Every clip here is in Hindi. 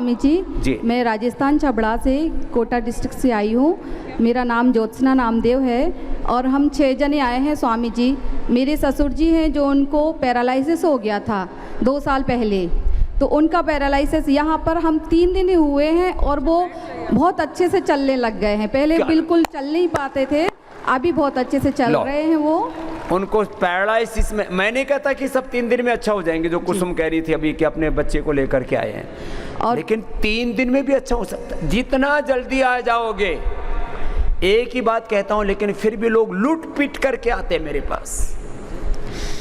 स्वामी जी। मैं राजस्थान छबड़ा से कोटा डिस्ट्रिक्ट से आई हूँ। मेरा नाम ज्योत्सना नामदेव है और हम 6 जने आए हैं स्वामी जी। मेरे ससुर जी हैं जो उनको पैरालिसिस हो गया था 2 साल पहले, तो उनका पैरालिसिस यहाँ पर हम 3 दिन ही हुए हैं और वो बहुत अच्छे से चलने लग गए हैं। पहले बिल्कुल चल नहीं पाते थे, अभी बहुत अच्छे से चल रहे हैं वो। उनको पैरालिसिस में मैंने कहा था कि सब 3 दिन में अच्छा हो जाएंगे, जो कुसुम कह रही थी अभी कि अपने बच्चे को लेकर के आए हैं, और लेकिन 3 दिन में भी अच्छा हो सकता है। जितना जल्दी आ जाओगे, एक ही बात कहता हूं, लेकिन फिर भी लोग लूट पीट करके आते हैं मेरे पास।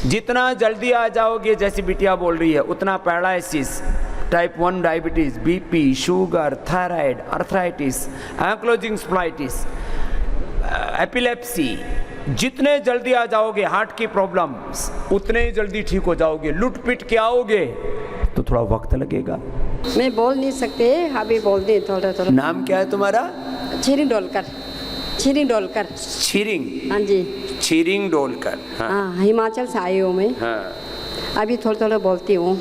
जितना जल्दी आ जाओगे, जैसी बिटिया बोल रही है, उतना paralysis, type 1 diabetes, BP, sugar, thyroid, arthritis, ankylosing spondylitis, epilepsy, जितने जल्दी आ जाओगे, हार्ट की प्रॉब्लम्स, उतने ही जल्दी ठीक हो जाओगे। लूट पीट के आओगे तो थोड़ा वक्त लगेगा। मैं बोल नहीं सकते, अभी बोल दे थोड़ा थोड़ा। नाम क्या है तुम्हारा? छिरिंग डोलकर। छिरिंग डोलकर। छिरिंग? हाँ जी, छिरिंग डोलकर। हाँ, हिमाचल से आई हूँ मैं। हाँ, अभी थोड़ा थोड़ा बोलती हूँ।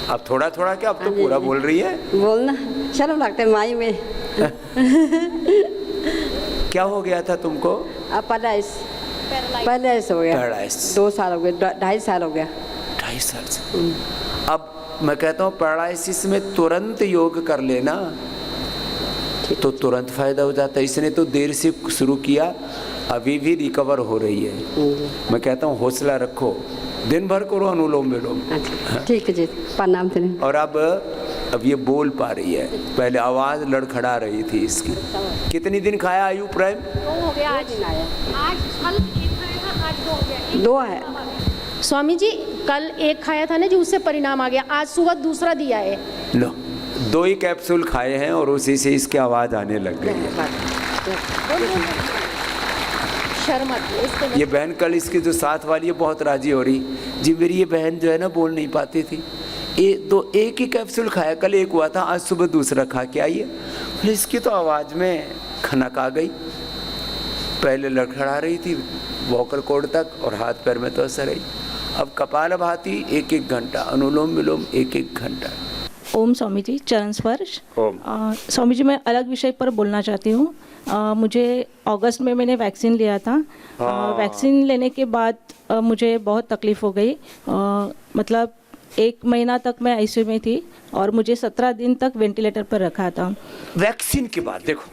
अब थोड़ा थोड़ा क्या, अब तो पूरा बोल रही है। बोलना शर्म लगता है माई में। क्या हो गया था तुमको? पैरालाइसिस हो गया। पैरालाइसिस 2 साल हो गए, 2.5 साल हो गया। 2.5 साल से। अब मैं कहता हूँ पैरालाइसिस में तुरंत योग कर लेना तो तुरंत फायदा हो जाता है। इसने तो देर से शुरू किया, अभी भी रिकवर हो रही है। मैं कहता हूँ हौसला रखो, दिन भर करो अनुलोम विलोम। ठीक है जी, प्रणाम। और अब ये बोल पा रही है, पहले आवाज लड़खड़ा रही थी इसकी। कितनी दिन खाया आयु प्राइम? 2 हो गया आज। कल 1 खाया था, आज 2 हो गया। 2 है स्वामी जी, कल 1 खाया था ना जी, उससे परिणाम आ गया। आज सुबह दूसरा दिया है। लो, 2 ही कैप्सूल खाए हैं और उसी से इसकी आवाज आने लग गई है। शर्म आती है इसके। ये बहन कल इसकी जो साथ वाली है बहुत राजी हो रही जी। मेरी ये बहन जो है ना, बोल नहीं पाती थी, एक ही कैप्सूल खाया, कल 1 हुआ था, आज सुबह दूसरा खा के आई है। इसकी तो आवाज़ में खनक आ गई। पहले लड़खड़ा रही थी वॉकर कॉर्ड तक और हाथ पैर में तो असर आई। अब कपालभाति 1-1 घंटा, अनुलोम विलोम 1-1 घंटा। ओम स्वामी जी, चरण स्पर्श। ओम। स्वामी जी, मैं अलग विषय पर बोलना चाहती हूँ। मुझे अगस्त में मैंने वैक्सीन लिया था। वैक्सीन लेने के बाद मुझे बहुत तकलीफ़ हो गई। मतलब 1 महीना तक मैं आईसीयू में थी और मुझे 17 दिन तक वेंटिलेटर पर रखा था। वैक्सीन के बाद देखो,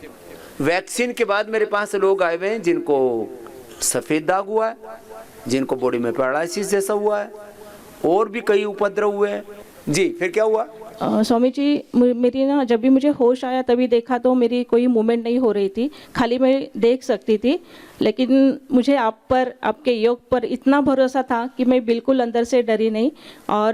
वैक्सीन के बाद मेरे पास लोग आए हुए हैं जिनको सफ़ेद दाग हुआ है, जिनको बॉडी में पैरालिसिस जैसा हुआ है, और भी कई उपद्रव हुए हैं जी। फिर क्या हुआ? स्वामी जी, मेरी ना जब भी मुझे होश आया तभी देखा तो मेरी कोई मूवमेंट नहीं हो रही थी, खाली मैं देख सकती थी। लेकिन मुझे आप पर, आपके योग पर इतना भरोसा था कि मैं बिल्कुल अंदर से डरी नहीं। और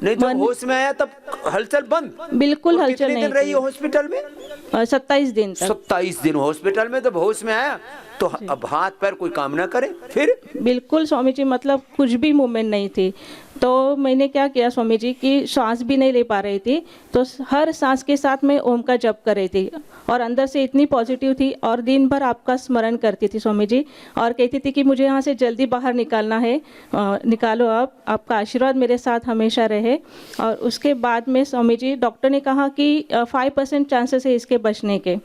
नहीं, जब होश में आया तब हलचल बंद? बिल्कुल हलचल नहीं। कितने दिन रही हो हॉस्पिटल में? 27 दिन तक। 27 दिन हॉस्पिटल में। जब होश में आया तो अब हाथ पैर कोई काम ना करे? फिर बिल्कुल स्वामी जी, मतलब कुछ भी मूवमेंट नहीं थी। तो मैंने क्या किया स्वामी जी कि सांस भी नहीं ले पा रही थी, तो हर सांस के साथ मैं ओम का जप कर रही थी और अंदर से इतनी पॉजिटिव थी और दिन भर आपका स्मरण करती थी स्वामी जी, और कहती थी कि मुझे यहाँ से जल्दी बाहर निकालना है, निकालो आप, आपका आशीर्वाद मेरे साथ हमेशा रहे। और उसके बाद में स्वामी जी, डॉक्टर ने कहा कि 5% चांसेस है इसके बचने के,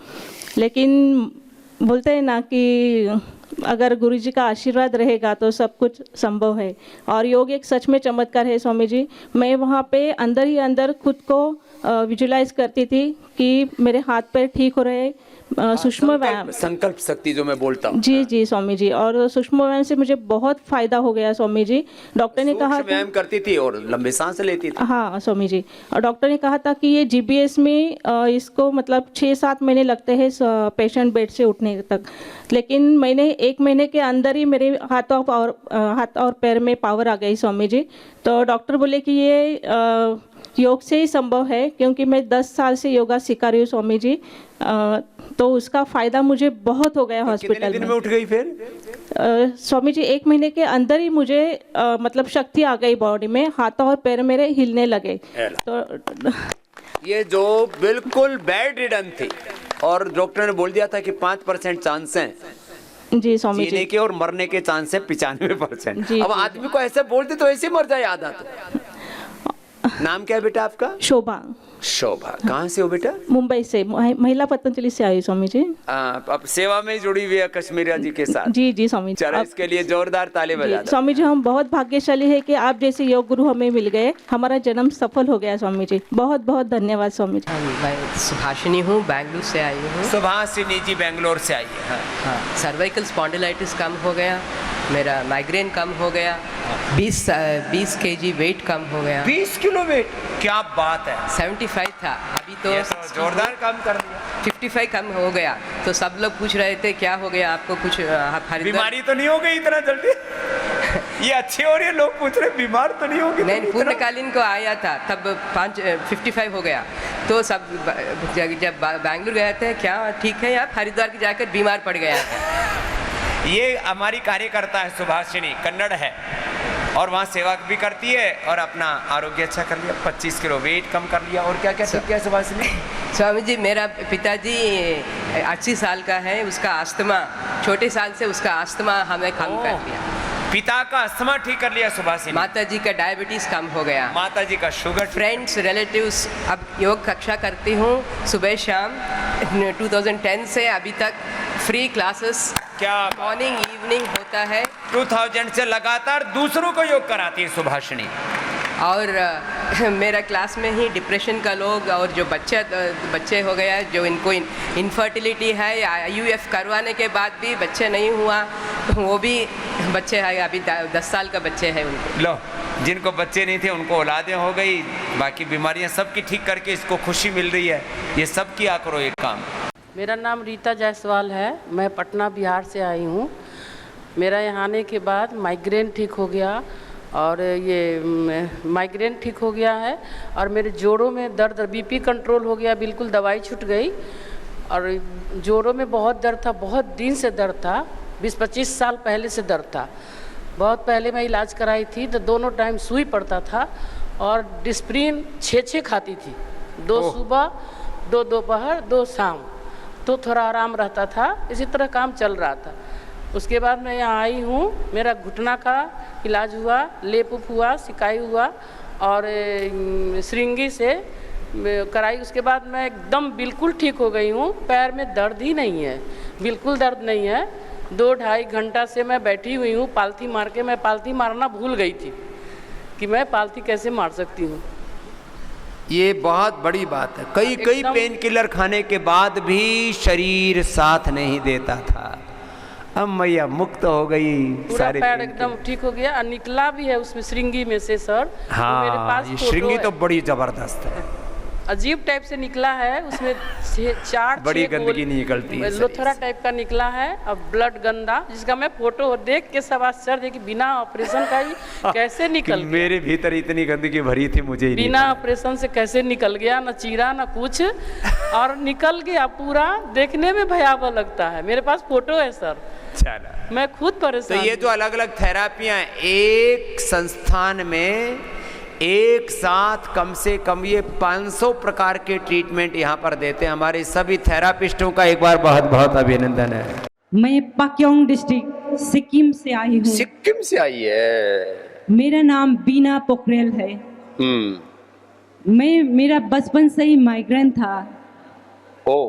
लेकिन बोलते हैं ना कि अगर गुरुजी का आशीर्वाद रहेगा तो सब कुछ संभव है। और योग एक सच में चमत्कार है स्वामी जी। मैं वहाँ पे अंदर ही अंदर खुद को विजुलाइज करती थी कि मेरे हाथ पैर ठीक हो रहे। सूक्ष्म व्यायाम, संकल्प शक्ति जो मैं बोलता हूँ। जी जी स्वामी जी, और सूक्ष्म व्यायाम से मुझे बहुत फायदा हो गया स्वामी जी। डॉक्टर ने कहा व्यायाम करती थी और लंबे सांस लेती थी। हाँ स्वामी जी, और डॉक्टर ने कहा था कि ये जीबीएस में इसको मतलब 6-7 महीने लगते हैं पेशेंट बेड से उठने तक, लेकिन मैंने 1 महीने के अंदर ही मेरे हाथ और पैर में पावर आ गई स्वामी जी। तो डॉक्टर बोले कि ये योग से ही संभव है, क्योंकि मैं 10 साल से योगा सिखा रही हूँ स्वामी जी। तो उसका फ़ायदा मुझे बहुत हो गया हॉस्पिटल में। कितने दिन में उठ गई फिर? स्वामी जी 1 महीने के अंदर ही मुझे मतलब शक्ति आ गई बॉडी में, हाथों और पैर मेरे हिलने लगे। तो ये जो बिल्कुल बेड रिडन थी और डॉक्टर ने बोल दिया था कि 5% चांस हैं जी स्वामी जीने जी के, और मरने के चांस है 95%। जी, अब जी। आदमी को ऐसे बोलते तो ऐसे मर जाए आधा तो। नाम क्या है बेटा आपका? शोभा। शोभा, कहाँ से हो बेटा? मुंबई से, महिला पतंजलि से आई हूँ स्वामी जी। अब सेवा में जुड़ी हुई है कश्मीरा जी के साथ। जी जी स्वामी जी। चलो इसके लिए जोरदार ताली बजा दो। स्वामी जी हम बहुत भाग्यशाली है कि आप जैसे योग गुरु हमें मिल गए, हमारा जन्म सफल हो गया स्वामी जी, बहुत बहुत धन्यवाद स्वामी जी। मैं सुभाषिनी हूँ, बैंगलोर से आई हूँ। सुभाषिनी जी बेंगलोर से आई है। हाँ, सर्वाइकल स्पॉन्डिलाइटिस कम हो गया, मेरा माइग्रेन कम हो गया, 20 kg वेट कम हो गया। 20 किलो वेट, क्या बात है। 75 था, अभी तो जोरदार कम कर दिया। 55 कम हो गया। तो सब लोग पूछ रहे थे क्या हो गया आपको, कुछ बीमारी तो नहीं हो गई इतना जल्दी? ये अच्छे हो रही है, लोग पूछ रहे बीमार तो नहीं होगी? नहीं, पूर्णकालीन को आया था तब 55 हो गया। तो सब जब बैंगलोर गए थे, क्या ठीक है, आप हरिद्वार की जाकर बीमार पड़ गया था। ये हमारी कार्यकर्ता है सुभाषिनी, कन्नड़ है और वहाँ सेवा भी करती है और अपना आरोग्य अच्छा कर लिया, 25 किलो वेट कम कर लिया। और क्या क्या ठीक है सुभाषिनी? स्वामी जी मेरा पिताजी 80 साल का है, उसका अस्थमा, छोटे साल से उसका अस्थमा हमें कम कर लिया। पिता का अस्थमा ठीक कर लिया सुभाषिनी। माता जी का डायबिटीज कम हो गया। माता जी का शुगर। फ्रेंड्स रिलेटिव्स, अब योग कक्षा करती हूँ सुबह शाम, 2010 से अभी तक फ्री क्लासेस, क्या मॉर्निंग इवनिंग होता है। 2000 से लगातार दूसरों को योग कराती है सुभाषिनी। और मेरा क्लास में ही डिप्रेशन का लोग और जो बच्चे हो गया, जो इनको इनफर्टिलिटी है, IVF करवाने के बाद भी बच्चे नहीं हुआ, वो भी बच्चे हैं, अभी 10 साल का बच्चे हैं उनको। लो, जिनको बच्चे नहीं थे उनको औलादें हो गई, बाकी बीमारियां सबकी ठीक करके इसको खुशी मिल रही है। ये सब किया करो एक काम। मेरा नाम रीता जायसवाल है, मैं पटना बिहार से आई हूँ। मेरा यहाँ आने के बाद माइग्रेन ठीक हो गया और ये माइग्रेन ठीक हो गया है और मेरे जोड़ों में दर्द, BP कंट्रोल हो गया, बिल्कुल दवाई छूट गई। और जोड़ों में बहुत दर्द था, बहुत दिन से दर्द था, 20-25 साल पहले से दर्द था। बहुत पहले मैं इलाज कराई थी तो दोनों टाइम सुई पड़ता था और डिस्प्रिन 6 खाती थी, 2 सुबह, 2 दोपहर, 2 शाम, तो थोड़ा आराम रहता था। इसी तरह काम चल रहा था। उसके बाद मैं यहाँ आई हूँ, मेरा घुटना का इलाज हुआ, लेप उप हुआ, सिकाई हुआ और श्रृंगी से कराई। उसके बाद मैं एकदम बिल्कुल ठीक हो गई हूँ, पैर में दर्द ही नहीं है, बिल्कुल दर्द नहीं है। 2-2.5 घंटा से मैं बैठी हुई हूँ पालथी मार के। मैं पालथी मारना भूल गई थी कि मैं पालथी कैसे मार सकती हूँ। ये बहुत बड़ी बात है। कई पेन किलर खाने के बाद भी शरीर साथ नहीं देता था, अब मैया मुक्त हो गई, पूरा पैर एकदम ठीक हो गया और निकला भी है उसमें श्रृंगी में से सर। हाँ, मेरे पास ये श्रृंगी तो बड़ी जबरदस्त है, अजीब टाइप से निकला है, उसमें 4 बड़ी गंदगी निकलती है, लोथरा टाइप का निकला है और ब्लड गंदा, जिसका मैं फोटो देख के सब आश्चर्य है कि बिना ऑपरेशन का ही कैसे निकल गया। मेरे भीतर इतनी गंदगी भरी थी, मुझे ही बिना ऑपरेशन से कैसे निकल गया, ना चीरा ना कुछ, और निकल गया पूरा, देखने में भयावह लगता है। मेरे पास फोटो है सर। चला, मैं खुद परेशान। तो ये जो अलग अलग थेरापियां एक संस्थान में एक साथ कम से कम ये 500 प्रकार के ट्रीटमेंट यहाँ पर देते हैं। हमारे सभी थेरापिस्टों का एक बार बहुत बहुत अभिनंदन है। मैं पाक्योंग डिस्ट्रिक्ट सिक्किम से आई हूँ। सिक्किम से आई है। मेरा नाम बीना पोखरेल है। मेरा बचपन से ही माइग्रेन था। ओ,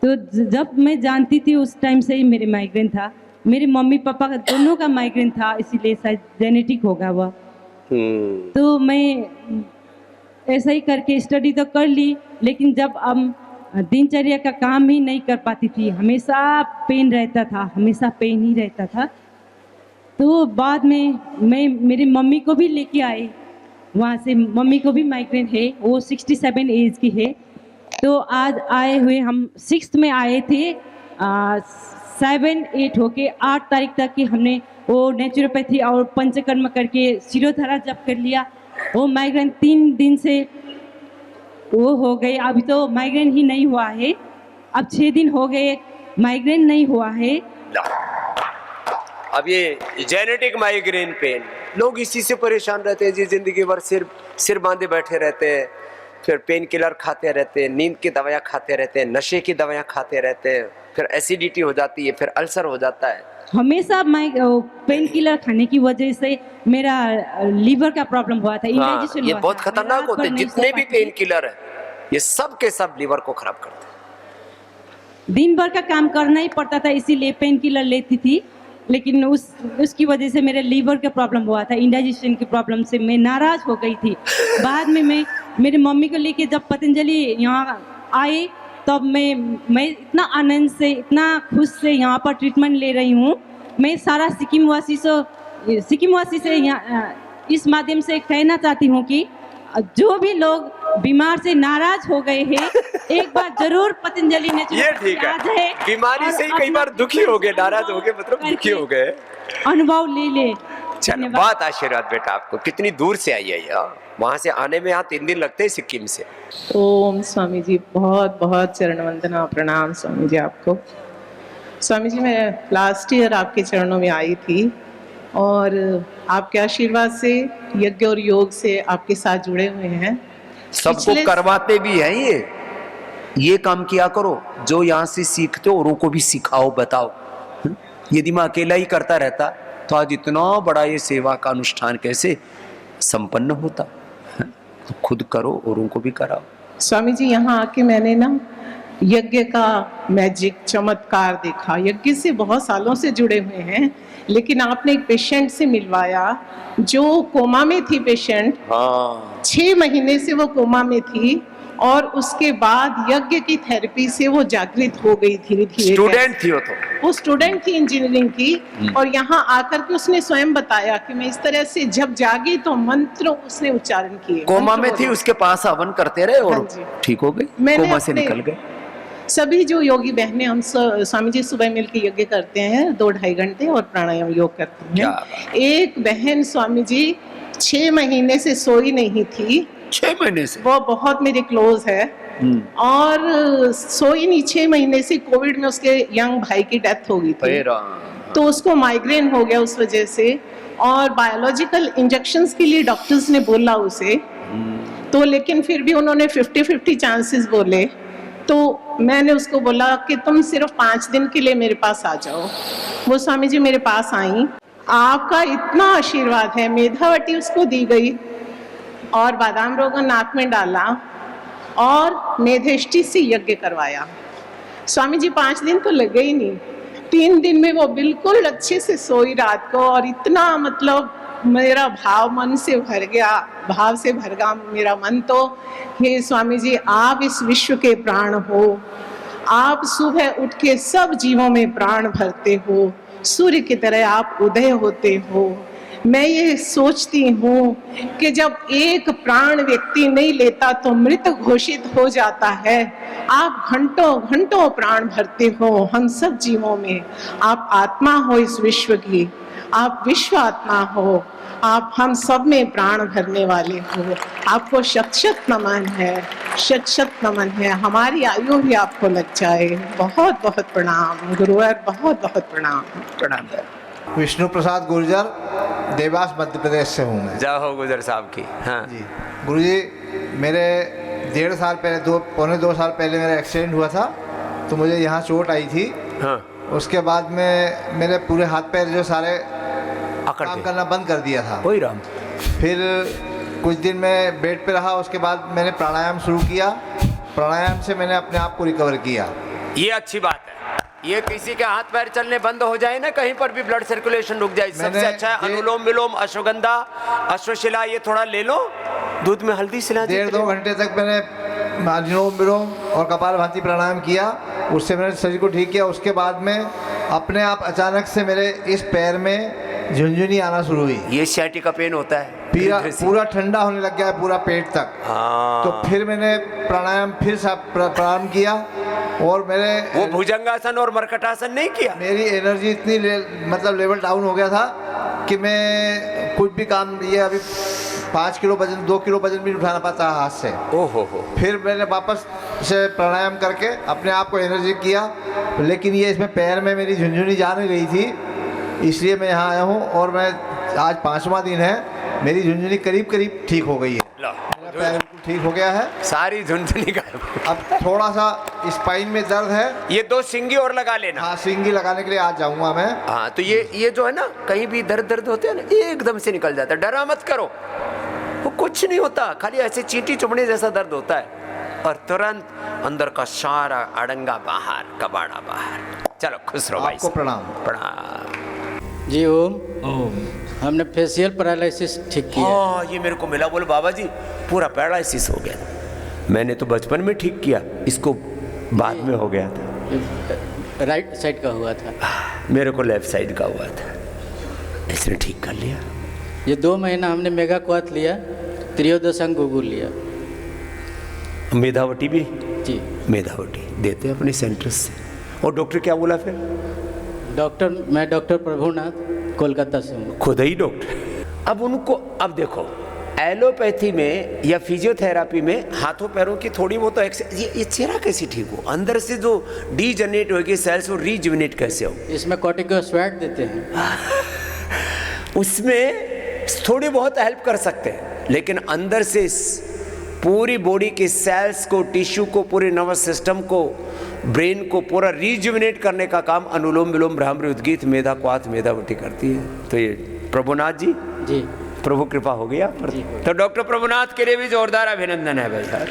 तो जब मैं जानती थी उस टाइम से ही मेरे माइग्रेन था। मेरे मम्मी पापा का दोनों का माइग्रेन था, इसीलिए शायद जेनेटिक होगा वह। तो मैं ऐसा ही करके स्टडी तो कर ली, लेकिन जब अब दिनचर्या का काम ही नहीं कर पाती थी, हमेशा पेन रहता था, हमेशा पेन ही रहता था। तो बाद में मैं मेरी मम्मी को भी लेके आई वहाँ से। मम्मी को भी माइग्रेन है, वो 67 एज की है। तो आज आए हुए हम 6th में आए थे, 7-8 होके 8 तारीख तक की हमने वो नेचुरोपैथी और पंचकर्म करके शिरोधारा जप कर लिया। वो माइग्रेन 3 दिन से वो हो गए, अभी तो माइग्रेन ही नहीं हुआ है। अब 6 दिन हो गए माइग्रेन नहीं हुआ है। अब ये जेनेटिक माइग्रेन पेन, लोग इसी से परेशान रहते हैं जी, जिंदगी भर सिर बांधे बैठे रहते हैं, फिर पेन किलर खाते रहते हैं, नींद की दवाइयाँ खाते रहते हैं, नशे की दवाइयाँ खाते रहते हैं, फिर एसिडिटी हो जाती है, फिर अल्सर हो जाता है। हमेशा पेन किलर खाने की वजह से मेरा लीवर का प्रॉब्लम हुआ था, इंडाइजेशन ये बहुत खतरनाक होते हैं जितने भी पेन किलर है। ये सब के सब लीवर को खराब करते हैं। दिन भर का काम करना ही पड़ता था, इसीलिए पेन किलर लेती थी। लेकिन उसकी वजह से मेरे लीवर का प्रॉब्लम हुआ था, इंडाइजेशन की प्रॉब्लम से मैं नाराज़ हो गई थी। बाद में मैं मेरी मम्मी को लेके जब पतंजलि यहाँ आए तब मैं इतना आनंद से, इतना खुश से यहाँ पर ट्रीटमेंट ले रही हूँ। मैं सारा सिक्किम वासी से यहाँ इस माध्यम से कहना चाहती हूँ कि जो भी लोग बीमार से नाराज हो गए हैं, एक बार जरूर पतंजलि ने ये ठीक है, बीमारी से ही कई बार दुखी हो गए, नाराज हो गए, मतलब दुखी हो गए, अनुभव ले ले। चलो बहुत आशीर्वाद बेटा आपको। कितनी दूर से आई है यार, वहाँ से आने में यहाँ 3 दिन लगते हैं सिक्किम से। ओम स्वामी जी, बहुत बहुत चरण वंदना, प्रणाम स्वामी जी आपको। स्वामी जी मैं लास्ट ईयर आपके चरणों में आई थी और आपके आशीर्वाद से, यज्ञ और योग से आपके साथ जुड़े हुए हैं। सबको करवाते भी हैं ये काम किया करो, जो यहाँ से सीखते हो औरों को भी सिखाओ, बताओ। यदि मैं अकेला ही करता रहता तो आज इतना बड़ा ये सेवा का अनुष्ठान कैसे संपन्न होता। तो खुद करो, औरों को भी कराओ। स्वामी जी यहाँ आके मैंने ना यज्ञ का मैजिक, चमत्कार देखा। यज्ञ से बहुत सालों से जुड़े हुए हैं, लेकिन आपने एक पेशेंट से मिलवाया जो कोमा में थी पेशेंट। 6 महीने से वो कोमा में थी और उसके बाद यज्ञ की थेरेपी से वो जागृत हो गई धीरे धीरे। स्टूडेंट थी वो स्टूडेंट थी इंजीनियरिंग की, और यहाँ आकर के उसने स्वयं बताया कि मैं इस तरह से जब जागी तो मंत्र उसने उच्चारण किए। कोमा में थी, उसके पास हवन करते रहे और ठीक हो गई, कोमा से निकल गए। सभी जो योगी बहनें, हम स्वामी जी सुबह मिलकर यज्ञ करते हैं 2-2.5 घंटे और प्राणायाम योग करते हैं। एक बहन स्वामी जी 6 महीने से सोई नहीं थी। 6 महीने से? वो बहुत मेरे क्लोज है और सोई नहीं 6 महीने से। कोविड में उसके यंग भाई की डेथ हो गई थी, तो उसको माइग्रेन हो गया उस वजह से, और बायोलॉजिकल इंजेक्शंस के लिए डॉक्टर्स ने बोला उसे, तो लेकिन फिर भी उन्होंने 50-50 चांसेस बोले। तो मैंने उसको बोला कि तुम सिर्फ 5 दिन के लिए मेरे पास आ जाओ। वो स्वामी जी मेरे पास आई। आपका इतना आशीर्वाद है। मेधावटी उसको दी गई और बादाम रोगन नाक में डाला और मेधेष्टि से यज्ञ करवाया। स्वामी जी 5 दिन तो लगे ही नहीं, 3 दिन में वो बिल्कुल अच्छे से सोई रात को, और इतना मतलब मेरा भाव मन से भर गया, भाव से भर गया मेरा मन। तो हे स्वामी जी, आप इस विश्व के प्राण हो, आप सुबह उठ के सब जीवों में प्राण भरते हो, सूर्य की तरह आप उदय होते हो। मैं ये सोचती हूँ कि जब एक प्राण व्यक्ति नहीं लेता तो मृत घोषित हो जाता है। आप घंटों घंटों प्राण भरते हो हम सब जीवों में। आप आत्मा हो इस विश्व की, आप विश्व आत्मा हो, आप हम सब में प्राण भरने वाले हो। आपको शत-शत नमन है, शत-शत नमन है। हमारी आयु भी आपको लग जाए। बहुत बहुत प्रणाम गुरुवर, बहुत बहुत प्रणाम। प्रणाम। विष्णु प्रसाद गुर्जर, देवास मध्य प्रदेश से हूँ मैं। जय हो गुर्जर साहब की। हाँ जी गुरुजी, मेरे 1.5 साल पहले, पौने 2 साल पहले मेरा एक्सीडेंट हुआ था, तो मुझे यहाँ चोट आई थी। हाँ। उसके बाद में मेरे पूरे हाथ पैर जो सारे काम करना बंद कर दिया था। कोई राम। फिर कुछ दिन मैं बेड पे रहा, उसके बाद मैंने प्राणायाम शुरू किया। प्राणायाम से मैंने अपने आप को रिकवर किया। ये अच्छी बात है। ये किसी के हाथ पैर चलने बंद हो जाए ना, कहीं पर भी ब्लड सर्कुलेशन रुक जाए, सबसे अच्छा है अनुलोम विलोम, अश्वगंधा, अश्वशिला, ये थोड़ा ले लो, दूध में हल्दी सिला। 1.5-2 घंटे तक मैंने अनुलोम विलोम और कपालभाति प्राणायाम किया, उससे मैंने शरीर को ठीक किया। उसके बाद में अपने आप अचानक से मेरे इस पैर में झुनझुनी आना शुरू हुई। ये सciatica पेन होता है, पूरा ठंडा होने लग गया, पूरा पेट तक। तो फिर मैंने प्राणायाम फिर प्रारंभ किया और मेरे वो भुजंगासन और मरकटासन नहीं किया। मेरी एनर्जी इतनी मतलब लेवल डाउन हो गया था कि मैं कुछ भी काम, ये अभी 5 किलो वजन, 2 किलो वजन भी उठाना पाता हाथ से। ओहो हो। फिर मैंने वापस से प्राणायाम करके अपने आप को एनर्जी किया, लेकिन ये इसमें पैर में मेरी झुनझुनी जा नहीं रही थी, इसलिए मैं यहाँ आया हूँ। और मैं आज 5वां दिन है, मेरी झुनझुनी करीब करीब ठीक हो गई है। पैर बिल्कुल ठीक हो गया है, सारी झुनझुनी का। अब थोड़ा सा स्पाइन में दर्द है। ये 2 सिंगी और लगा लेना। हाँ, सिंगी लगाने के लिए आज जाऊंगा मैं। हाँ, तो ये जो है ना, कहीं भी दर्द होते हैं ना, एकदम से निकल जाता है। डरा मत करो, वो कुछ नहीं होता, खाली ऐसे चींटी चुभने जैसा दर्द होता है। और तुरंत अंदर का सारा अड़ंगा बाहर, कबाड़ा बाहर। चलो खुश रहो भाई। आपको प्रणाम। प्रणाम जी। ओम हमने फेशियल पैरालिसिस ठीक किया। हाँ, ये मेरे को मिला, बोले बाबा जी पूरा पैरालिसिस हो गया था। मैंने तो बचपन में ठीक किया, इसको बाद में हो गया था। राइट साइड का हुआ था, मेरे को लेफ्ट साइड का हुआ था, इसने ठीक कर लिया। ये 2 महीना हमने मेगा क्वाथ लिया, त्रियोदशंग गुगुल लिया। मेधावटी भी जी, मेधावटी देते हैं अपने सेंटर से। और डॉक्टर क्या बोला फिर? मैं डॉक्टर प्रभुनाथ कोलकाता से हूँ। खुद ही डॉक्टर। अब उनको, अब देखो एलोपैथी में या फिजियोथेरापी में हाथों पैरों की थोड़ी बहुत ये चेहरा कैसे ठीक हो? अंदर से जो डीजनरेट होगी सेल्स, वो रीजुविनेट कैसे हो? इसमें कॉर्टिकोस्टेरॉइड देते हैं। उसमें थोड़ी बहुत हेल्प कर सकते हैं, लेकिन अंदर से पूरी बॉडी के सेल्स को, टिश्यू को, पूरे नर्वस सिस्टम को, ब्रेन को पूरा रीजुविनेट करने का काम अनुलोम विलोम भ्रामरी उद्गीत मेधा क्वाथ मेधावटी करती है। तो ये प्रभुनाथ जी, जी प्रभु कृपा हो गया पर। तो डॉक्टर प्रभुनाथ के लिए भी जोरदार अभिनंदन है भाई साहब,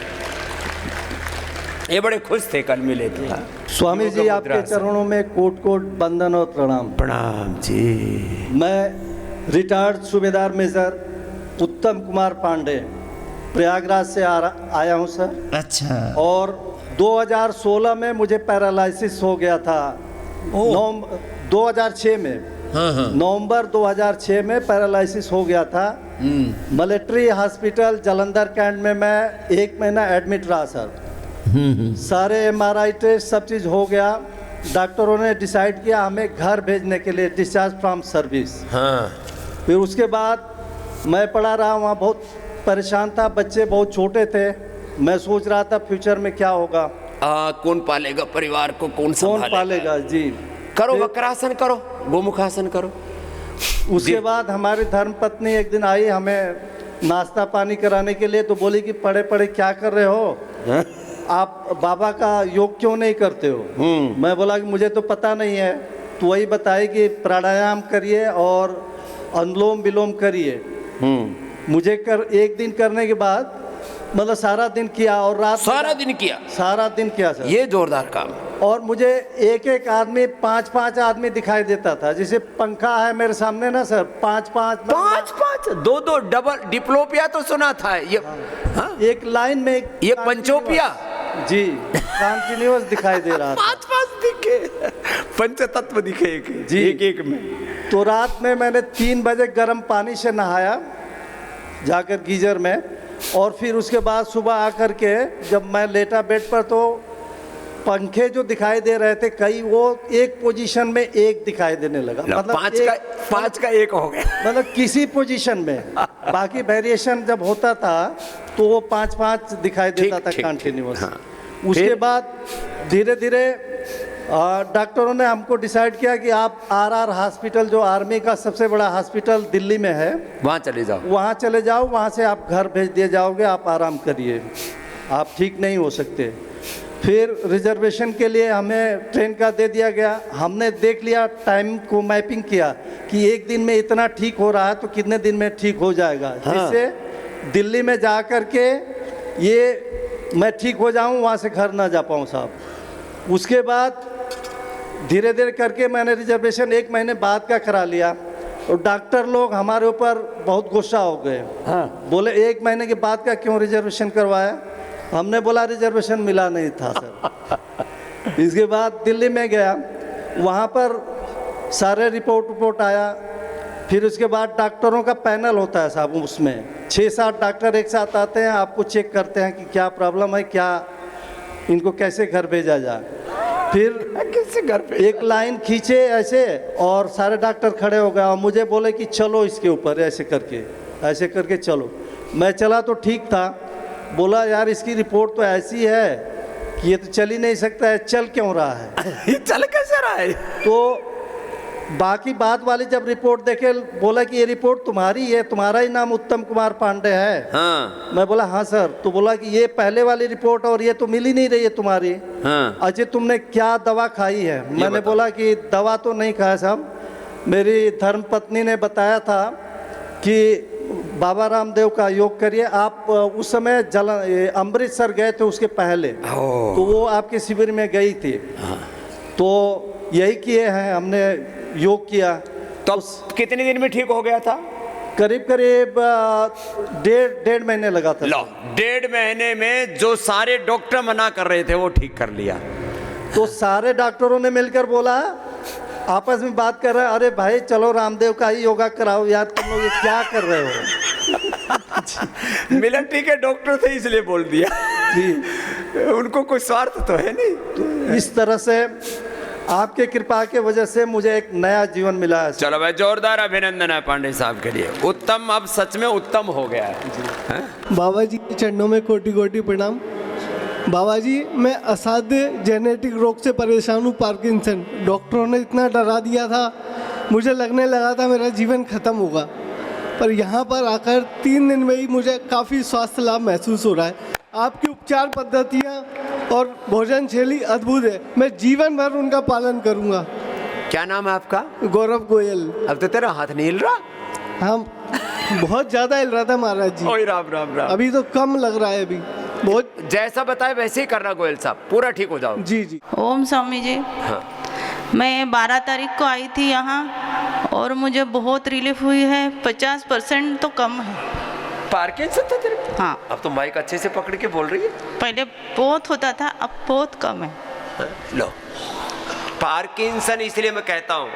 ये बड़े खुश थे कल मिले थे। स्वामी जी आपके चरणों में कोट कोट वंदन और प्रणाम। प्रणाम जी। मैं रिटायर्ड सूबेदार मेजर उत्तम कुमार पांडे प्रयागराज से आया हूँ सर। अच्छा। और 2016 में मुझे पैरालिसिस हो गया था। 2006 में, नवंबर 2006 में पैरालिसिस हो गया था। मिलिट्री हॉस्पिटल जालंधर कैंट में मैं 1 महीना एडमिट रहा सर। सारे MRI टेस्ट सब चीज़ हो गया। डॉक्टरों ने डिसाइड किया हमें घर भेजने के लिए, डिस्चार्ज फ्रॉम सर्विस। हाँ। फिर उसके बाद मैं पड़ा रहा वहाँ, बहुत परेशान था, बच्चे बहुत छोटे थे। मैं सोच रहा था फ्यूचर में क्या होगा, कौन पालेगा परिवार को, कौन पालेगा। जी करो, वक्रासन करो, गोमुखासन करो। उसके बाद हमारी धर्मपत्नी एक दिन आई हमें नाश्ता पानी कराने के लिए, तो बोली कि पढ़े पढ़े क्या कर रहे हो, आप बाबा का योग क्यों नहीं करते हो? मैं बोला कि मुझे तो पता नहीं है। तो वही बताई कि प्राणायाम करिए और अनुलोम विलोम करिए। मुझे एक दिन करने के बाद मतलब सारा दिन किया और रात सारा दिन किया सर। ये जोरदार काम। और मुझे एक आदमी 5 आदमी दिखाई देता था। जैसे पंखा है मेरे सामने ना सर, 5 दो डबल डिप्लोपिया तो सुना था ये। हाँ? एक लाइन में ये पंचोपिया जी कंटिन्यूअस दिखाई दे रहा था। 5 दिखे, पंच तत्व दिखे एक में। तो रात में मैंने 3 बजे गर्म पानी से नहाया जाकर गीजर में, और फिर उसके बाद सुबह आकर के जब मैं लेटा बेड पर, तो पंखे जो दिखाई दे रहे थे कई, वो एक पोजीशन में एक दिखाई देने लगा। मतलब 5 का 1 हो गया, मतलब किसी पोजीशन में। बाकी वेरिएशन जब होता था तो वो 5 दिखाई देता था कंटिन्यूअस। हाँ। उसके बाद धीरे धीरे डॉक्टरों ने हमको डिसाइड किया कि आप RR हॉस्पिटल, जो आर्मी का सबसे बड़ा हॉस्पिटल दिल्ली में है, वहाँ चले जाओ, वहाँ से आप घर भेज दिए जाओगे, आप आराम करिए, आप ठीक नहीं हो सकते। फिर रिजर्वेशन के लिए हमें ट्रेन का दे दिया गया। हमने देख लिया, टाइम को मैपिंग किया कि एक दिन में इतना ठीक हो रहा है तो कितने दिन में ठीक हो जाएगा। हाँ। जिससे दिल्ली में जा कर के ये मैं ठीक हो जाऊँ, वहाँ से घर ना जा पाऊँ साहब। उसके बाद धीरे धीरे करके मैंने रिजर्वेशन 1 महीने बाद का करा लिया, और डॉक्टर लोग हमारे ऊपर बहुत गुस्सा हो गए। हाँ। बोले 1 महीने के बाद का क्यों रिजर्वेशन करवाया? हमने बोला रिजर्वेशन मिला नहीं था सर। इसके बाद दिल्ली में गया, वहाँ पर सारे रिपोर्ट आया। फिर उसके बाद डॉक्टरों का पैनल होता है साहब, उसमें 6-7 डॉक्टर एक साथ आते हैं, आपको चेक करते हैं कि क्या प्रॉब्लम है, क्या इनको कैसे घर भेजा जाए। फिर कैसे घर पे एक लाइन खींचे ऐसे, और सारे डॉक्टर खड़े हो गए और मुझे बोले कि चलो इसके ऊपर, ऐसे करके चलो। मैं चला तो ठीक था। बोला यार इसकी रिपोर्ट तो ऐसी है कि ये तो चल ही नहीं सकता है, चल क्यों रहा है? चल कैसे रहा है? तो बाकी बात वाली जब रिपोर्ट देखे, बोला कि ये रिपोर्ट तुम्हारी है, तुम्हारा ही नाम उत्तम कुमार पांडे है। हाँ। मैं बोला हाँ सर। तो बोला कि ये पहले वाली रिपोर्ट और ये तो मिल ही नहीं रही है तुम्हारी। हाँ। अजय तुमने क्या दवा खाई है? मैंने बोला कि दवा तो नहीं खाया साहब, मेरी धर्मपत्नी ने बताया था कि बाबा रामदेव का योग करिए आप। उस समय अमृतसर गए थे उसके पहले, तो वो आपके शिविर में गई थी। तो यही किए हैं हमने, योग किया। तो कितने दिन में ठीक हो गया था? करीब डेढ़ महीने लगा था। लो, 1.5 महीने में जो सारे डॉक्टर मना कर रहे थे वो ठीक कर लिया। तो सारे डॉक्टरों ने मिलकर बोला, आपस में बात कर रहे हैं, अरे भाई चलो रामदेव का ही योगा कराओ यार, तुम लोग ये क्या कर रहे हो। मिलिट्री के डॉक्टर थे इसलिए बोल दिया जी, उनको कोई स्वार्थ तो है नहीं। तो इस तरह से आपके कृपा के वजह से मुझे एक नया जीवन मिला है। चलो भाई, जोरदार अभिनंदन है पांडे साहब के लिए। उत्तम, अब सच में उत्तम हो गया है। बाबा जी के चरणों में कोटि कोटि प्रणाम। बाबा जी, मैं असाध्य जेनेटिक रोग से परेशान हूँ, पार्किंसन। डॉक्टरों ने इतना डरा दिया था, मुझे लगने लगा था मेरा जीवन खत्म होगा, पर यहाँ पर आकर 3 दिन में ही मुझे काफ़ी स्वास्थ्य लाभ महसूस हो रहा है। आपकी उपचार पद्धतियाँ और भोजन शैली अद्भुत है, मैं जीवन भर उनका पालन करूँगा। क्या नाम है आपका? गौरव गोयल। अब तो तेरा हाथ नहीं हिल रहा? हाँ, बहुत ज़्यादा हिल रहा था महाराज जी। ओए राम राम राम। अभी तो कम लग रहा है, अभी बहुत। जैसा बताए वैसे ही करना गोयल साहब, पूरा ठीक हो जाओ। जी जी। ओम स्वामी जी। हाँ। मैं 12 तारीख को आई थी यहाँ और मुझे बहुत रिलीफ हुई है, 50% तो कम है। पार्किंसन था तेरे? हाँ। अब तो माइक अच्छे से पकड़ के बोल रही है। पहले बहुत होता था, अब बहुत कम है। लो, पार्किंसन इसलिए मैं कहता हूँ,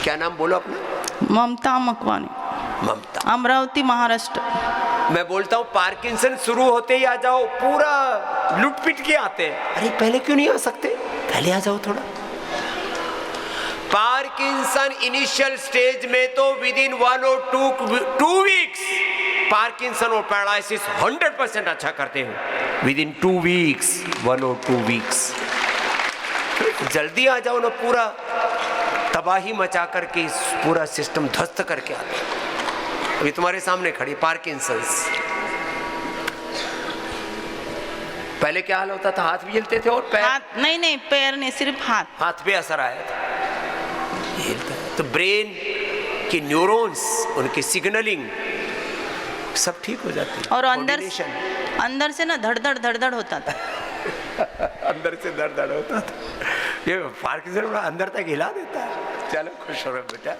क्या नाम बोलो अपना? ममता मकवानी। ममता, अमरावती, महाराष्ट्र। मैं बोलता हूँ पार्किंसन शुरू होते ही आ जाओ, पूरा लुटपिट के आते हैं। अरे पहले क्यों नहीं आ सकते? पहले आ जाओ थोड़ा। पार्किंसन इनिशियल स्टेज में तो विद इन 1 और 2 वीक्स पार्किंसन और पैरालिसिस 100% अच्छा करते हैं। विद इन 2 वीक्स, 1 और 2 वीक्स। जल्दी आ जाओ ना, पूरा तबाही मचा करके पूरा सिस्टम ध्वस्त करके आते हैं। अभी तुम्हारे सामने खड़ी पार्किंसंस। पहले क्या हाल होता था? हाथ भी हिलते थे और पैर? हाथ नहीं, पैर नहीं, सिर्फ हाथ। हाथ पे असर आया था। तो ब्रेन के न्यूरॉन्स, उनकी सिग्नलिंग सब ठीक हो जाती है। और अंदर से ना धड़-धड़ होता था। अंदर से धड़ होता था। ये पार्किंसन बड़ा अंदर तक हिला देता है। चलो, खुश हो बेटा,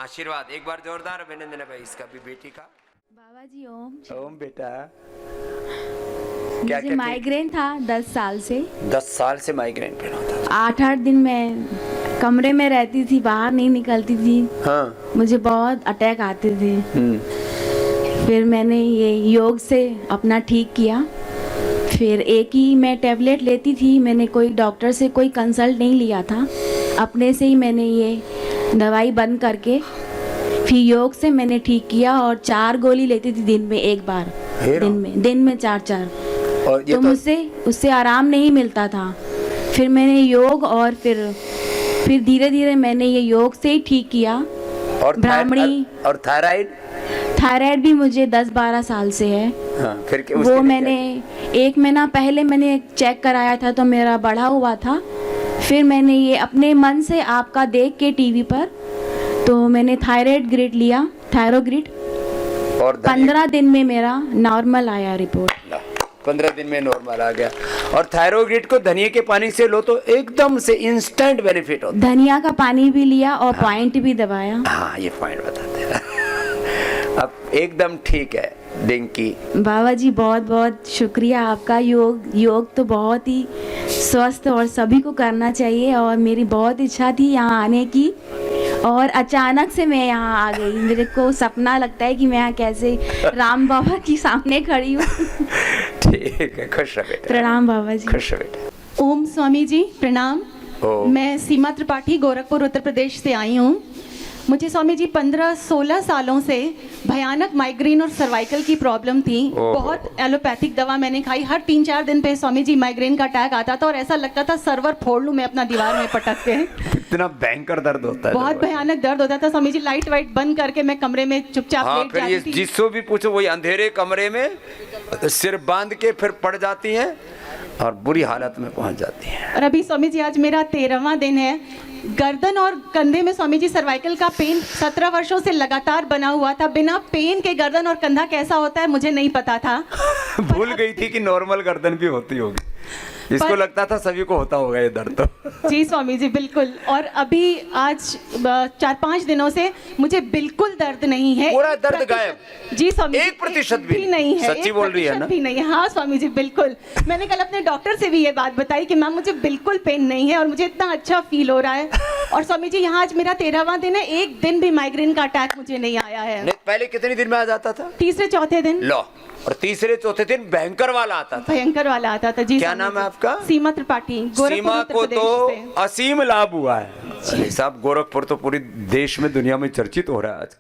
आशीर्वाद। एक बार जोरदार अभिनंदन है भाई इसका भी, बेटी का। बाबा जी ओम। ओम बेटा। मुझे माइग्रेन था 10 साल से। 10 साल से माइग्रेन पेन होता था। 8-8 दिन मैं कमरे में रहती थी, बाहर नहीं निकलती थी। हाँ। मुझे बहुत अटैक आते थे। फिर मैंने ये योग से अपना ठीक किया। फिर एक ही मैं टैबलेट लेती थी, मैंने कोई डॉक्टर से कोई कंसल्ट नहीं लिया था, अपने से ही मैंने ये दवाई बंद करके फिर योग से मैंने ठीक किया। और 4 गोली लेती थी दिन में, एक बार दिन में 4-4। तो मुझसे उससे आराम नहीं मिलता था। फिर मैंने योग और फिर धीरे धीरे मैंने ये योग से ही ठीक किया। और ब्राह्मणी और थायराइड भी मुझे 10-12 साल से है। हाँ, फिर वो मैंने 1 महीना पहले मैंने चेक कराया था तो मेरा बढ़ा हुआ था। फिर मैंने ये अपने मन से आपका देख के टीवी पर, तो मैंने थायराइड लिया, थायरोग्रिड, और 15 दिन में मेरा नॉर्मल आया रिपोर्ट। 15 दिन में नॉर्मल आ गया। और थायरोग्रिड को धनिया के पानी से लो तो एकदम से इंस्टेंट बेनिफिट होता है। धनिया का पानी भी लिया और पॉइंट भी दबाया। हाँ, ये पॉइंट बताते हैं। अब एकदम ठीक है डिंकी। बाबा जी बहुत बहुत शुक्रिया आपका। योग तो बहुत ही स्वस्थ और सभी को करना चाहिए। और मेरी बहुत इच्छा थी यहाँ आने की, और अचानक से मैं यहाँ आ गई। मेरे को सपना लगता है कि मैं यहाँ कैसे राम बाबा की सामने खड़ी हूँ। ठीक है, खुश रह बेटा। प्रणाम बाबा जी। खुश रह बेटा। ओम स्वामी जी प्रणाम। मैं सीमा त्रिपाठी गोरखपुर उत्तर प्रदेश से आई हूँ। मुझे स्वामी जी 15-16 सालों से भयानक माइग्रेन और सर्वाइकल की प्रॉब्लम थी। बहुत एलोपैथिक दवा मैंने खाई। हर 3-4 दिन पे स्वामी जी माइग्रेन का अटैक आता था और ऐसा लगता था सर्वर फोड़ लूं मैं अपना दीवार में पटक के। इतना भयंकर दर्द होता है। बहुत भयानक दर्द होता था स्वामी जी। लाइट वाइट बंद करके मैं कमरे में चुपचाप लेट जाती थी। जिसको भी पूछो वही अंधेरे कमरे में सिर बांध के फिर पड़ जाती हैं और बुरी हालत में पहुंच जाती हैं। और अभी स्वामी जी आज मेरा 13वां दिन है। गर्दन और कंधे में स्वामी जी सर्वाइकल का पेन 17 वर्षों से लगातार बना हुआ था। बिना पेन के गर्दन और कंधा कैसा होता है मुझे नहीं पता था। भूल गई थी कि नॉर्मल गर्दन भी होती होगी। इसको लगता था सभी को होता होगा ये दर्द तो। जी स्वामी जी बिल्कुल। और अभी आज 4-5 दिनों से मुझे बिल्कुल दर्द नहीं है। पूरा दर्द गायब। जी स्वामी 1% भी नहीं है। सच्ची बोल रही है ना? भी नहीं है। हाँ स्वामी जी बिल्कुल। मैंने कल अपने डॉक्टर से भी ये बात बताई कि मैम मुझे बिल्कुल पेन नहीं है और मुझे इतना अच्छा फील हो रहा है। और स्वामी जी यहाँ आज मेरा 13वां दिन है। एक दिन भी माइग्रेन का अटैक मुझे नहीं आया है। पहले कितने दिन में आ जाता था? तीसरे चौथे दिन। लो, और तीसरे चौथे दिन भयंकर वाला आता था। भयंकर वाला आता था। जी क्या नाम है आपका? सीमा त्रिपाठी। सीमा को तो असीम लाभ हुआ है। साहब गोरखपुर तो पूरी देश में दुनिया में चर्चित हो रहा है आजकल।